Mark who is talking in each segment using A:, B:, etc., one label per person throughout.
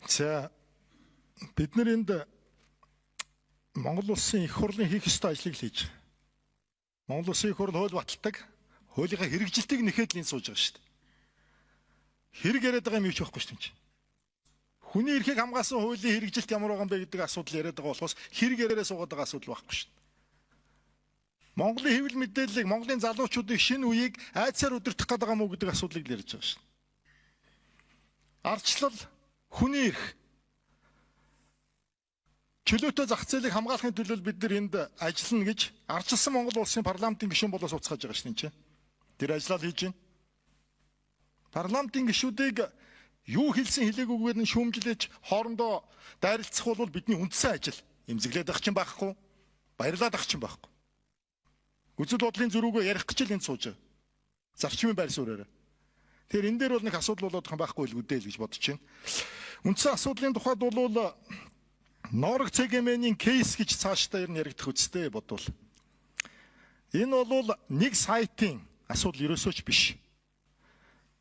A: За бид нар энд Монгол улсын их хурлын хийх ёстой ажлыг хийж байгаа. Монгол улсын их хурл хууль баталдаг, хуулийнхаа хэрэгжилтийг нэхэд л сууж байгаа шүү дээ. Хэрэг яриад байгаа юм юу ч байхгүй шүү дээ. Хүний эрхийг хамгаалсан хуулийн хэрэгжилт ямар байгаа юм бэ гэдэг асуудал яриад байгаа болохоос хэрэг яриараа суугаад байгаа асуудал байхгүй шүү дээ. Монголын хэвлэл мэдээллийг, Монголын залуучуудыг шинэ үеийг айдсаар удирдах гэдэг юм уу гэдэг асуудлыг л ярьж байгаа шүү дээ. Ардчлал, хүний эрх, чөлөөтэй зах зээлийг хамгаалахын төлөө бид нар энд ажиллана гэж ардчилсан Монгол улсын парламентын гишүүн болоод уцгааж байгаа шин чинь. Тэр ажлаа хийж байна. Парламентын гишүүдийг юу хэлсэн хэлээгүйгээр нь шүүмжлэж хоорондоо дайралцах бол бидний үндсэн ажил. Имзэглээд ах чинь байхгүй, баярлаад ах чинь байхгүй. Үзэл бодлын зөрүүгөө ярих гэж л энд сууж байгаа. Зарчмын байр суурьаараа. Тэгэхээр энэ дээр бол нэг асуудал болоод байгаа байхгүй л үдээ л гэж бодож байна. Үндсэн асуудлын тухайд бол Норвег ЦГМ-ийн кейс гэж цаашдаа ер нь яригдах үстэй бодвол. Энэ бол нэг сайтын асуудал ерөөсөөч биш.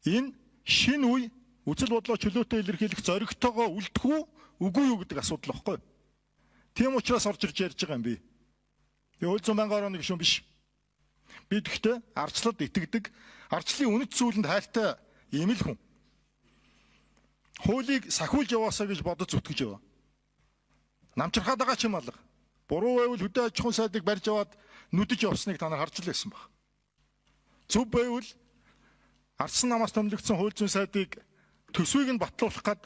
A: Энэ шинэ үе үзэл бодлоо чөлөөтэй илэрхийлэх зоригтойгоо үлдэх үү, үгүй юу гэдэг асуудал баггүй. Тийм учраас орж ирж ярьж байгаа юм би. Би хууль зүйн байнгын орооны гишүүн биш. Би тэгтээ ардчлалд итгэдэг, ардчлалын үнэт зүйлэнд хайртай ийм л хүн. Хуулийг сахиулж яваасаа гэж бодож зүтгэж яваа. Намчрахаад байгаа ч юм алга. Буруу байвал хөдөө аж ахуйн сайдыг барьж аваад нүдэж явсныг та нар харж л байсан баг. Зөв байвал ардсан намаас томилогдсон хууль зүйн сайдыг төсвийг нь батлуулах гад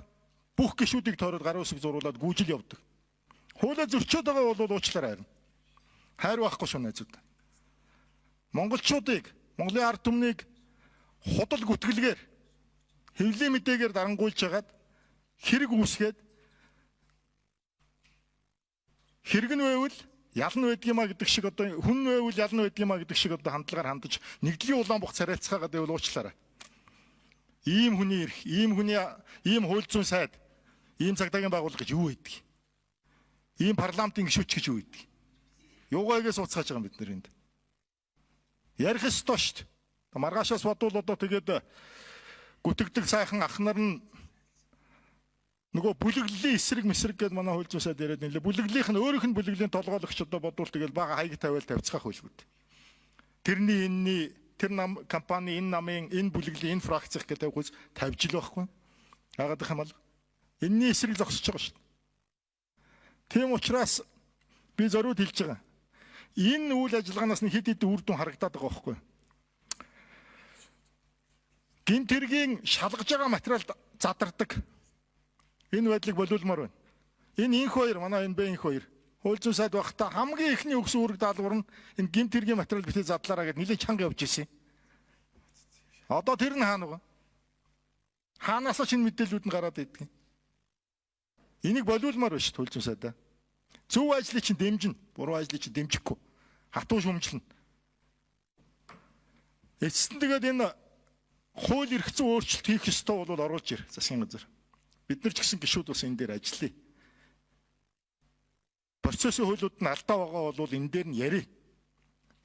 A: бүх гишүүдийг тойроод гарын үсэг зуруулаад гүйжил явдаг. Хуулиа зөрчөөд байгаа бол уучлаарай харин. Хайр байхгүй шүү найзууд. Монголчуудыг, Монголын ард түмнийг худал гүтгэлгээр хэвлэлийн мэдээгээр дарангуйлж хагаад хэрэг үүсгээд хэрэг нь байвал ялан байдгиймаа гэдэг шиг одоо хүн байвал ялан байдгиймаа гэдэг шиг одоо хандлагаар хандаж нэгдлийн улаан бух царайцгаагаад байвал уучлаарай. Ийм хүний эрх, ийм хууль зүйн сайд, ийм цагдаагийн байгууллага гэж юу гэдэг? Ийм парламентын гишүүч гэж юу гэдэг? Юугаагээс уцгааж байгаа юм бид нар энд. Ярих ёстой шүү дээ. Маргаашаас бодвол одоо тэгээд гүтгдэг сайхан ах нар нь нөгөө бүлэглэлийн эсрэг мэсрэг гэдэг манай хууль зүйн сайд яриад нэлээ. Бүлэглэлийнх нь өөрийнх нь бүлэглэлийн толгойлогч одоо бодвол тэгэл бага хаяг тавиал тавьцгаах хөлгүүд. Тэрний энэний тэр нам компани энэ намын энэ бүлэглэлийн энэ фракцих гэдэг тавьж тавьж л байхгүй. Яагаад гэх юм бол энэний эсрэг зогсож байгаа шүү дээ. Тийм учраас би зориуд хэлж байгаа. Энэ үйл ажиллагаанаас нь хэд хэдэн үр дүн харагдаад байгаа байхгүй. Гинт хэргийн шалгаж байгаа материал задардаг. Энэ байдлыг болиулмаар байна. Энэ инх хоёр, манай энэ инх хоёр хууль зүйн сайд багтаа хамгийн ихний өгсөн үүрэг даалгавар нь энэ гинт хэргийн материал битээ задлаараа гэд нэлээд чанга явж ирсэн. Одоо тэр нь хаана вэ? Хаанаас ч энэ мэдээлүүд нь гараад идэх юм. Энийг болиулмаар байна шүү хууль зүйн сайдаа. Зөв ажлыг чинь дэмжинэ, буруу ажлыг чинь дэмжихгүй. Хатуу шүмжлэнэ. Эцэст нь тэгээд энэ хууль эрх зүйн өөрчлөлт хийх ёстой бол оруулж ир засгийн газар. Бид нар ч гэсэн гишүүд бас энэ дээр ажиллая. Процессын хуулиуд нь алдаа байгаа бол энэ дээр нь ярив.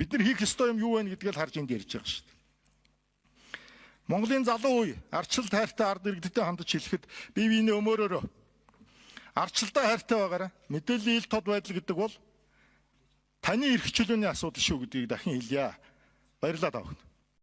A: Бид нар хийх ёстой юм юу вэ гэдгийг харж энд ярьж байгаа шүү дээ. Монголын залуу үе ардчлал хайртай ард иргэдтэй хандаж хэлэхэд бие биенээ өмөөрөөрөө ардчлалтай хайртай байгаарай. Мэдээллийн ил тод байдал гэдэг бол таны эрх чөлөөний асуудал шүү гэдгийг дахин хэлье. Баярлалаа.